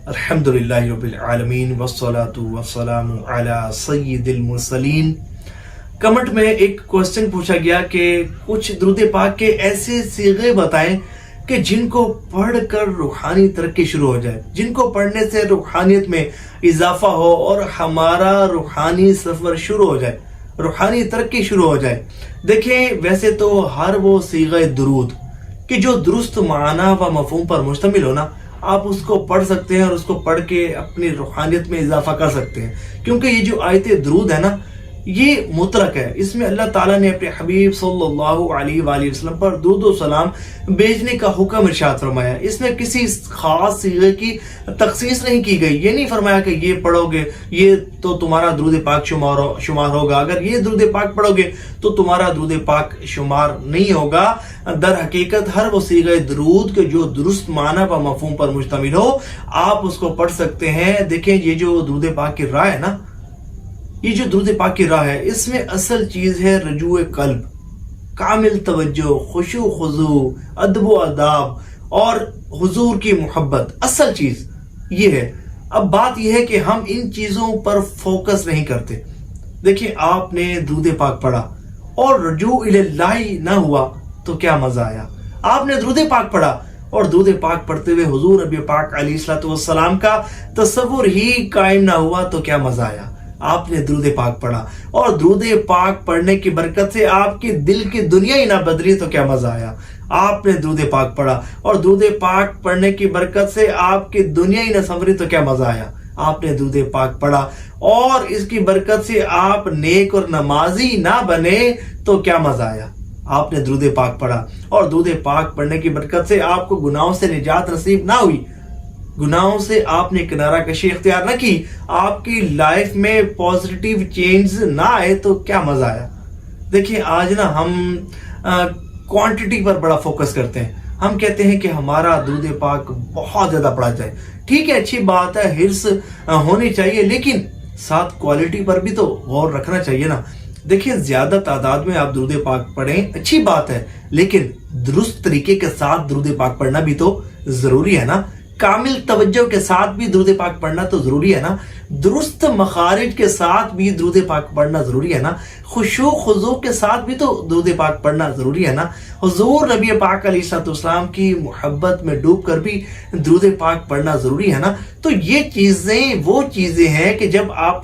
الحمدللہ رب العالمین والصلاة والسلام علی سید المرسلین۔ کمنٹ میں ایک کوسچن پوچھا گیا کہ کچھ درود پاک کے ایسے صیغے بتائیں کہ جن کو پڑھ کر روحانی ترقی شروع ہو جائے، جن کو پڑھنے سے روحانیت میں اضافہ ہو اور ہمارا روحانی سفر شروع ہو جائے، روحانی ترقی شروع ہو جائے۔ دیکھیں، ویسے تو ہر وہ صیغہ درود کہ جو درست معنی و مفہوم پر مشتمل ہو نا، آپ اس کو پڑھ سکتے ہیں اور اس کو پڑھ کے اپنی روحانیت میں اضافہ کر سکتے ہیں، کیونکہ یہ جو آیت درود ہے نا، یہ مطلق ہے۔ اس میں اللہ تعالیٰ نے اپنے حبیب صلی اللہ علیہ وآلہ وسلم پر درود و سلام بھیجنے کا حکم ارشاد فرمایا۔ اس میں کسی خاص صیغے کی تخصیص نہیں کی گئی، یہ نہیں فرمایا کہ یہ پڑھو گے یہ تو تمہارا درود پاک شمار ہوگا، اگر یہ درود پاک پڑھو گے تو تمہارا درود پاک شمار نہیں ہوگا۔ در حقیقت ہر وہ صیغہ درود کے جو درست معنی و مفہوم پر مشتمل ہو، آپ اس کو پڑھ سکتے ہیں۔ دیکھیں، یہ جو درود پاک کی راہ ہے نا، یہ جو درود پاک کی راہ ہے، اس میں اصل چیز ہے رجوع قلب، کامل توجہ، خشوع خضوع، ادب و آداب اور حضور کی محبت، اصل چیز یہ ہے۔ اب بات یہ ہے کہ ہم ان چیزوں پر فوکس نہیں کرتے۔ دیکھیں، آپ نے درود پاک پڑھا اور رجوع اللہ نہ ہوا تو کیا مزہ آیا؟ آپ نے درود پاک پڑھا اور درود پاک پڑھتے ہوئے حضور نبی پاک علیہ السلام کا تصور ہی قائم نہ ہوا تو کیا مزہ آیا؟ آپ نے درود پاک پڑھا اور درود پاک پڑھنے کی برکت سے آپ کے دل کی دنیا ہی نہ بدلی تو کیا مزہ آیا؟ آپ نے درود پاک پڑھا اور درود پاک پڑھنے کی برکت سے آپ کی دنیا ہی نہ سنوری تو کیا مزہ آیا؟ آپ نے درود پاک پڑھا اور اس کی برکت سے آپ نیک اور نمازی نہ بنے تو کیا مزہ آیا؟ آپ نے درود پاک پڑھا اور درود پاک پڑھنے کی برکت سے آپ کو گناہوں سے نجات نصیب نہ ہوئی، گناہوں سے آپ نے کنارہ کشی اختیار نہ کی، آپ کی لائف میں پازیٹیو چینج نہ آئے تو کیا مزہ آیا؟ دیکھیں، آج نا ہم کوانٹٹی پر بڑا فوکس کرتے ہیں۔ ہم کہتے ہیں کہ ہمارا درود پاک بہت زیادہ پڑھا جائے، ٹھیک ہے، اچھی بات ہے، حرص ہونی چاہیے، لیکن ساتھ کوالٹی پر بھی تو غور رکھنا چاہیے نا۔ دیکھیں، زیادہ تعداد میں آپ درود پاک پڑھیں، اچھی بات ہے، لیکن درست طریقے کے ساتھ درود پاک پڑھنا بھی تو ضروری ہے نا۔ کامل توجہ کے ساتھ بھی درود پاک پڑھنا تو ضروری ہے نا، درست مخارج کے ساتھ بھی درود پاک پڑھنا ضروری ہے نا، خشوع خضوع کے ساتھ بھی تو درود پاک پڑھنا ضروری ہے نا، حضور نبی پاک علیہ السلام کی محبت میں ڈوب کر بھی درود پاک پڑھنا ضروری ہے نا۔ تو یہ چیزیں وہ چیزیں ہیں کہ جب آپ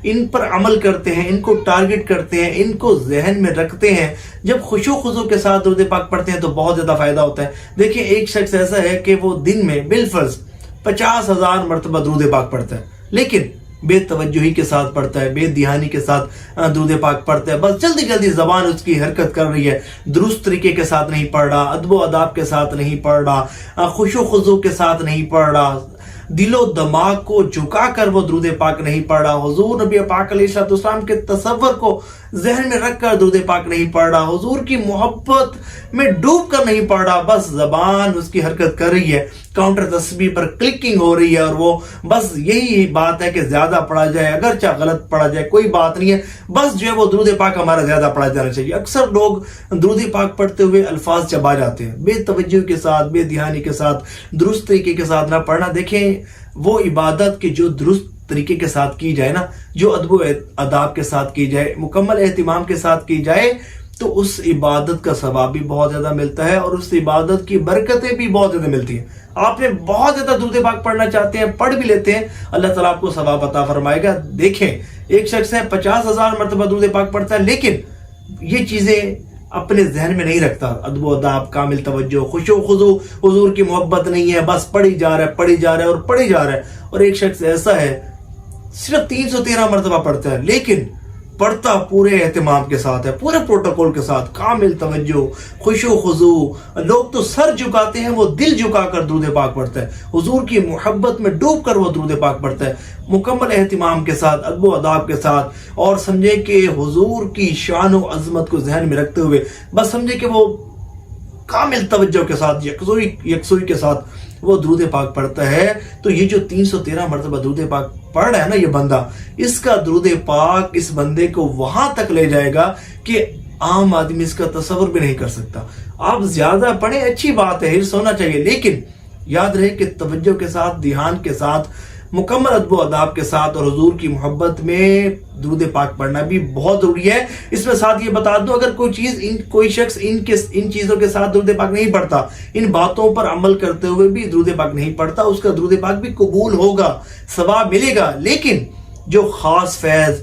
ان پر عمل کرتے ہیں، ان کو ٹارگٹ کرتے ہیں، ان کو ذہن میں رکھتے ہیں، جب خشوع خضوع کے ساتھ درود پاک پڑھتے ہیں تو بہت زیادہ فائدہ ہوتا ہے۔ دیکھیں، ایک شخص ایسا ہے کہ وہ دن میں بالفرض 50,000 مرتبہ درود پاک پڑھتا ہے، لیکن بے توجہی کے ساتھ پڑھتا ہے، بے دھیانی کے ساتھ درود پاک پڑھتا ہے، بس جلدی جلدی زبان اس کی حرکت کر رہی ہے، درست طریقے کے ساتھ نہیں پڑھ رہا، ادب و آداب کے ساتھ نہیں پڑھ رہا، خشوع خضوع کے ساتھ نہیں پڑھ رہا، دل و دماغ کو جھکا کر وہ درود پاک نہیں پڑھ رہا، حضور نبی پاک علیہ السلام کے تصور کو ذہن میں رکھ کر درود پاک نہیں پڑھ رہا، حضور کی محبت میں ڈوب کر نہیں پڑھ رہا، بس زبان اس کی حرکت کر رہی ہے، کاؤنٹر تسبیح پر کلکنگ ہو رہی ہے، اور وہ بس یہی بات ہے کہ زیادہ پڑھا جائے، اگرچہ غلط پڑھا جائے کوئی بات نہیں ہے، بس جو ہے وہ درود پاک ہمارا زیادہ پڑھا جانا چاہیے۔ اکثر لوگ درود پاک پڑھتے ہوئے الفاظ چبا جاتے ہیں، بے توجہ کے ساتھ، بے دھیانی کے ساتھ، درست طریقے کے ساتھ نہ پڑھنا۔ دیکھیں، وہ عبادت کی جو درست طریقے کے ساتھ کی جائے نا، جو ادب و آداب کے ساتھ کی جائے، مکمل اہتمام کے ساتھ کی جائے، تو اس عبادت کا ثواب بھی بہت زیادہ ملتا ہے اور اس عبادت کی برکتیں بھی بہت زیادہ ملتی ہیں۔ آپ نے بہت زیادہ درود پاک پڑھنا چاہتے ہیں، پڑھ بھی لیتے ہیں، اللہ تعالیٰ آپ کو ثواب عطا فرمائے گا۔ دیکھیں، ایک شخص ہے 50,000 مرتبہ درود پاک پڑھتا ہے، لیکن یہ چیزیں اپنے ذہن میں نہیں رکھتا، ادب و آداب، کامل توجہ، خشوع خضوع، حضور کی محبت نہیں ہے، بس پڑھی جا رہا ہے، پڑھی جا رہا ہے اور پڑھی جا رہا ہے۔ اور ایک شخص ایسا ہے صرف 313 مرتبہ پڑھتا ہے، لیکن پڑھتا پورے اہتمام کے ساتھ ہے، پورے پروٹوکول کے ساتھ، کامل توجہ، خشوع خضوع، لوگ تو سر جھکاتے ہیں، وہ دل جھکا کر درود پاک پڑھتا ہے، حضور کی محبت میں ڈوب کر وہ درود پاک پڑھتا ہے، مکمل اہتمام کے ساتھ، ادب و آداب کے ساتھ، اور سمجھے کہ حضور کی شان و عظمت کو ذہن میں رکھتے ہوئے، بس سمجھے کہ وہ کامل توجہ کے ساتھ، یکسوئی کے ساتھ وہ درود پاک پڑھتا ہے۔ تو یہ جو 313 مرتبہ درود پاک پڑھ رہا ہے نا یہ بندہ، اس کا درود پاک اس بندے کو وہاں تک لے جائے گا کہ عام آدمی اس کا تصور بھی نہیں کر سکتا۔ آپ زیادہ پڑھیں، اچھی بات ہے، حرص ہونا چاہیے، لیکن یاد رہے کہ توجہ کے ساتھ، دھیان کے ساتھ، مکمل ادب و اداب کے ساتھ اور حضور کی محبت میں درود پاک پڑھنا بھی بہت ضروری ہے۔ اس میں ساتھ یہ بتا دوں، اگر کوئی شخص ان چیزوں کے ساتھ درود پاک نہیں پڑھتا، ان باتوں پر عمل کرتے ہوئے بھی درود پاک نہیں پڑھتا، اس کا درود پاک بھی قبول ہوگا، ثواب ملے گا، لیکن جو خاص فیض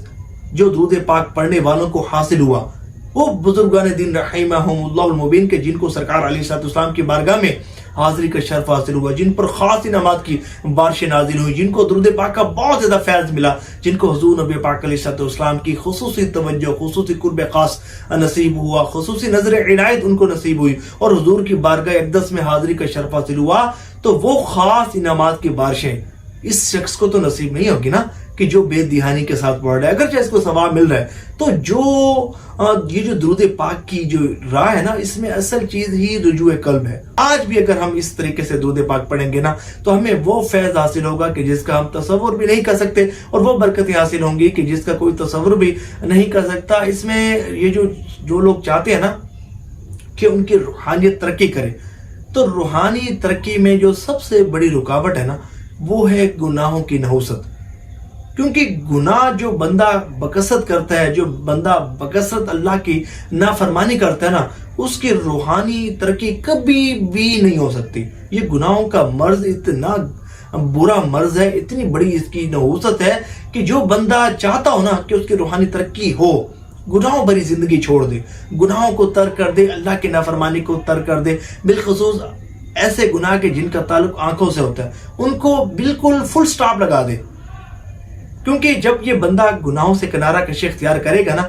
جو درود پاک پڑھنے والوں کو حاصل ہوا، وہ بزرگان دین رحمہم اللہ المبین کے جن کو سرکار علیہ السلام کی بارگاہ میں حاضری کا شرف حاصل ہوا، جن پر خاص انعامات کی بارشیں نازل ہوئی، جن کو درود پاک کا بہت زیادہ فیض ملا، جن کو حضور نبی پاک علیہ السلام کی خصوصی توجہ، خصوصی قرب خاص نصیب ہوا، خصوصی نظر عنایت ان کو نصیب ہوئی اور حضور کی بارگاہ اقدس میں حاضری کا شرف حاصل ہوا، تو وہ خاص انعامات کی بارشیں اس شخص کو تو نصیب نہیں ہوگی نا کہ جو بے دہانی کے ساتھ پڑھ رہا ہے، اگرچہ اس کو ثواب مل رہا ہے۔ تو یہ جو درود پاک کی جو راہ ہے نا، اس میں اصل چیز ہی رجوع قلب ہے۔ آج بھی اگر ہم اس طریقے سے درود پاک پڑھیں گے نا، تو ہمیں وہ فیض حاصل ہوگا کہ جس کا ہم تصور بھی نہیں کر سکتے، اور وہ برکتیں حاصل ہوں گی کہ جس کا کوئی تصور بھی نہیں کر سکتا۔ اس میں یہ جو لوگ چاہتے ہیں نا کہ ان کی روحانیت ترقی کرے، تو روحانی ترقی میں جو سب سے بڑی رکاوٹ ہے نا، وہ ہے گناہوں کی نحوست۔ کیونکہ گناہ جو بندہ بکثرت کرتا ہے، جو بندہ بکثرت اللہ کی نافرمانی کرتا ہے نا، اس کی روحانی ترقی کبھی بھی نہیں ہو سکتی۔ یہ گناہوں کا مرض اتنا برا مرض ہے، اتنی بڑی اس کی نحوست ہے کہ جو بندہ چاہتا ہو نا کہ اس کی روحانی ترقی ہو، گناہوں بھری زندگی چھوڑ دے، گناہوں کو ترک کر دے، اللہ کی نافرمانی کو ترک کر دے، بالخصوص ایسے گناہ کے جن کا تعلق آنکھوں سے ہوتا ہے، ان کو بالکل فل سٹاپ لگا دے۔ کیونکہ جب یہ بندہ گناہوں سے کنارہ کشی اختیار کرے گا نا،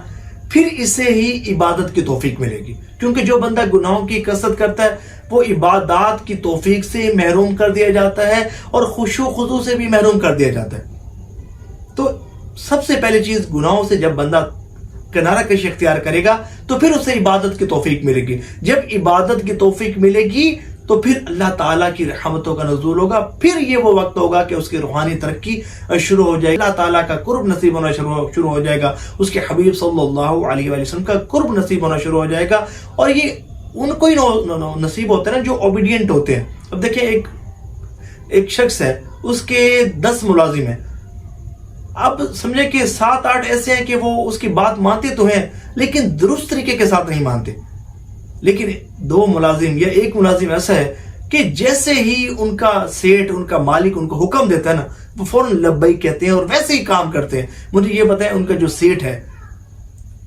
پھر اسے ہی عبادت کی توفیق ملے گی۔ کیونکہ جو بندہ گناہوں کی کثرت کرتا ہے، وہ عبادات کی توفیق سے محروم کر دیا جاتا ہے اور خشوع و خضوع سے بھی محروم کر دیا جاتا ہے۔ تو سب سے پہلی چیز، گناہوں سے جب بندہ کنارہ کشی اختیار کرے گا تو پھر اسے عبادت کی توفیق ملے گی۔ جب عبادت کی توفیق ملے گی تو پھر اللہ تعالیٰ کی رحمتوں کا نزول ہوگا، پھر یہ وہ وقت ہوگا کہ اس کی روحانی ترقی شروع ہو جائے گی، اللہ تعالیٰ کا قرب نصیب ہونا شروع ہو جائے گا، اس کے حبیب صلی اللہ علیہ وآلہ وسلم کا قرب نصیب ہونا شروع ہو جائے گا، اور یہ ان کو ہی نصیب ہوتا ہے نا جو اوبیڈینٹ ہوتے ہیں۔ اب دیکھیں، ایک شخص ہے، اس کے 10 ملازم ہیں، اب سمجھے کہ 7-8 ایسے ہیں کہ وہ اس کی بات مانتے تو ہیں لیکن درست طریقے کے ساتھ نہیں مانتے، لیکن 2 ملازم یا 1 ملازم ایسا ہے کہ جیسے ہی ان کا سیٹ، ان کا مالک ان کو حکم دیتا ہے نا، وہ فوراً لبیک کہتے ہیں اور ویسے ہی کام کرتے ہیں۔ مجھے یہ بتائیں، ان کا جو سیٹ ہے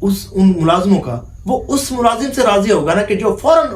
ان ملازموں کا، وہ اس ملازم سے راضی ہوگا نا کہ جو فوراً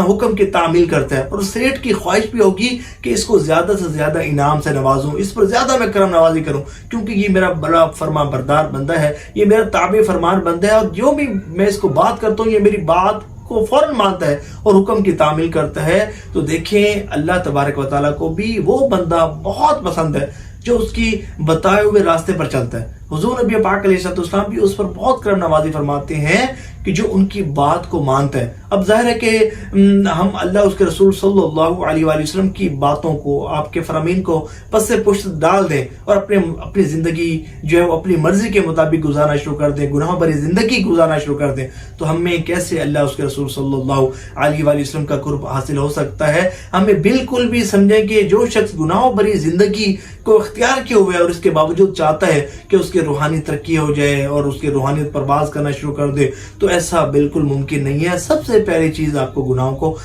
حکم کی تعمیل کرتا ہے، اور سیٹ کی خواہش بھی ہوگی کہ اس کو زیادہ سے زیادہ انعام سے نوازوں، اس پر زیادہ میں کرم نوازی کروں، کیونکہ یہ میرا بڑا فرما بردار بندہ ہے، یہ میرا تابع فرمان بندہ ہے، اور جو بھی میں اس کو بات کرتا ہوں، یہ میری بات کو فوراً مانتا ہے اور حکم کی تعمیل کرتا ہے۔ تو دیکھیں، اللہ تبارک و تعالیٰ کو بھی وہ بندہ بہت پسند ہے جو اس کی بتائے ہوئے راستے پر چلتا ہے۔ حضور نبی پاک علیہ السلام بھی اس پر بہت کرم نوازی فرماتے ہیں کہ جو ان کی بات کو مانتا ہے۔ اب ظاہر ہے کہ ہم اللہ اس کے رسول صلی اللہ علیہ وآلہ وسلم کی باتوں کو، آپ کے فرامین کو پس سے پشت ڈال دیں اور اپنی زندگی جو ہے وہ اپنی مرضی کے مطابق گزارنا شروع کر دیں، گناہ بھری زندگی گزارنا شروع کر دیں، تو ہمیں کیسے اللہ اس کے رسول صلی اللہ علیہ وآلہ وسلم کا قرب حاصل ہو سکتا ہے؟ ہمیں بالکل بھی سمجھیں کہ جو شخص گناہوں بھری زندگی کو اختیار کیے ہوئے اور اس کے باوجود چاہتا ہے کہ اس کی روحانی ترقی ہو جائے اور اس کی روحانیت پر باز کرنا شروع کر دے، تو ایسا بالکل ممکن نہیں ہے۔ سب سے پہلی چیز، آپ کو گناہوں کو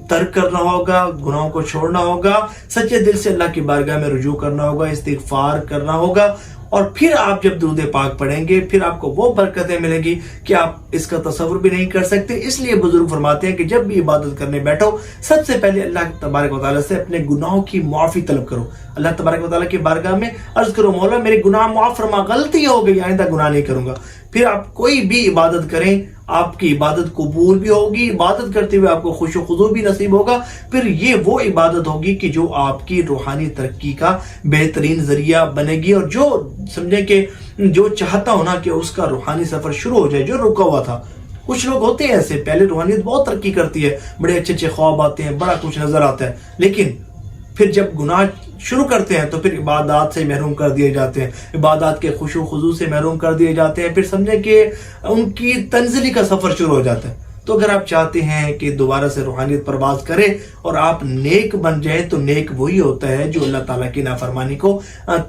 ترک کرنا ہوگا، گناہوں کو چھوڑنا ہوگا، سچے دل سے اللہ کی بارگاہ میں رجوع کرنا ہوگا، استغفار کرنا ہوگا، اور پھر آپ جب درود پاک پڑھیں گے، پھر آپ کو وہ برکتیں ملیں گی کہ آپ اس کا تصور بھی نہیں کر سکتے۔ اس لیے بزرگ فرماتے ہیں کہ جب بھی عبادت کرنے بیٹھو، سب سے پہلے اللہ تبارک و تعالیٰ سے اپنے گناہوں کی معافی طلب کرو، اللہ تبارک و تعالیٰ کی بارگاہ میں عرض کرو، مولا میرے گناہ معاف فرما، غلطی ہو گئی، آئندہ گناہ نہیں کروں گا۔ پھر آپ کوئی بھی عبادت کریں، آپ کی عبادت قبول بھی ہوگی، عبادت کرتے ہوئے آپ کو خشوع و خضوع بھی نصیب ہوگا، پھر یہ وہ عبادت ہوگی کہ جو آپ کی روحانی ترقی کا بہترین ذریعہ بنے گی، اور جو سمجھیں کہ جو چاہتا ہو نا کہ اس کا روحانی سفر شروع ہو جائے، جو رکا ہوا تھا۔ کچھ لوگ ہوتے ہیں ایسے، پہلے روحانیت بہت ترقی کرتی ہے، بڑے اچھے اچھے خواب آتے ہیں، بڑا کچھ نظر آتا ہے، لیکن پھر جب گناہ شروع کرتے ہیں تو پھر عبادات سے محروم کر دیے جاتے ہیں، عبادات کے خشوع و خضوع سے محروم کر دیے جاتے ہیں، پھر سمجھیں کہ ان کی تنزلی کا سفر شروع ہو جاتا ہے۔ تو اگر آپ چاہتے ہیں کہ دوبارہ سے روحانیت پرواز کرے اور آپ نیک بن جائیں، تو نیک وہی ہوتا ہے جو اللہ تعالیٰ کی نافرمانی کو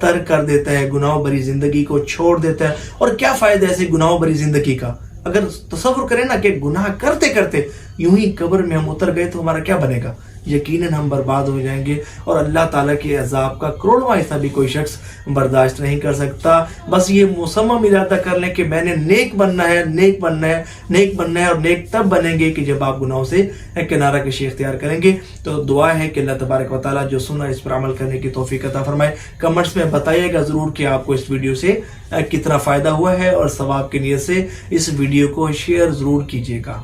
ترک کر دیتا ہے، گناہوں بھری زندگی کو چھوڑ دیتا ہے۔ اور کیا فائدہ ایسے گناہوں بھری زندگی کا؟ اگر تصور کریں نا کہ گناہ کرتے کرتے یوں ہی قبر میں ہم اتر گئے تو ہمارا کیا بنے گا؟ یقیناً ہم برباد ہو جائیں گے، اور اللہ تعالیٰ کے عذاب کا کروڑواں حصہ بھی کوئی شخص برداشت نہیں کر سکتا۔ بس یہ مصمم ارادہ کر لیں کہ میں نے نیک بننا ہے، نیک بننا ہے، نیک بننا ہے، اور نیک تب بنیں گے کہ جب آپ گناہوں سے کنارہ کشی اختیار کریں گے۔ تو دعا ہے کہ اللہ تبارک و تعالیٰ جو سنا اس پر عمل کرنے کی توفیق عطا فرمائے۔ کمنٹس میں بتائیے گا ضرور کہ آپ کو اس ویڈیو سے کتنا فائدہ ہوا ہے، اور ثواب کی نیت سے اس ویڈیو کو شیئر ضرور کیجیے گا۔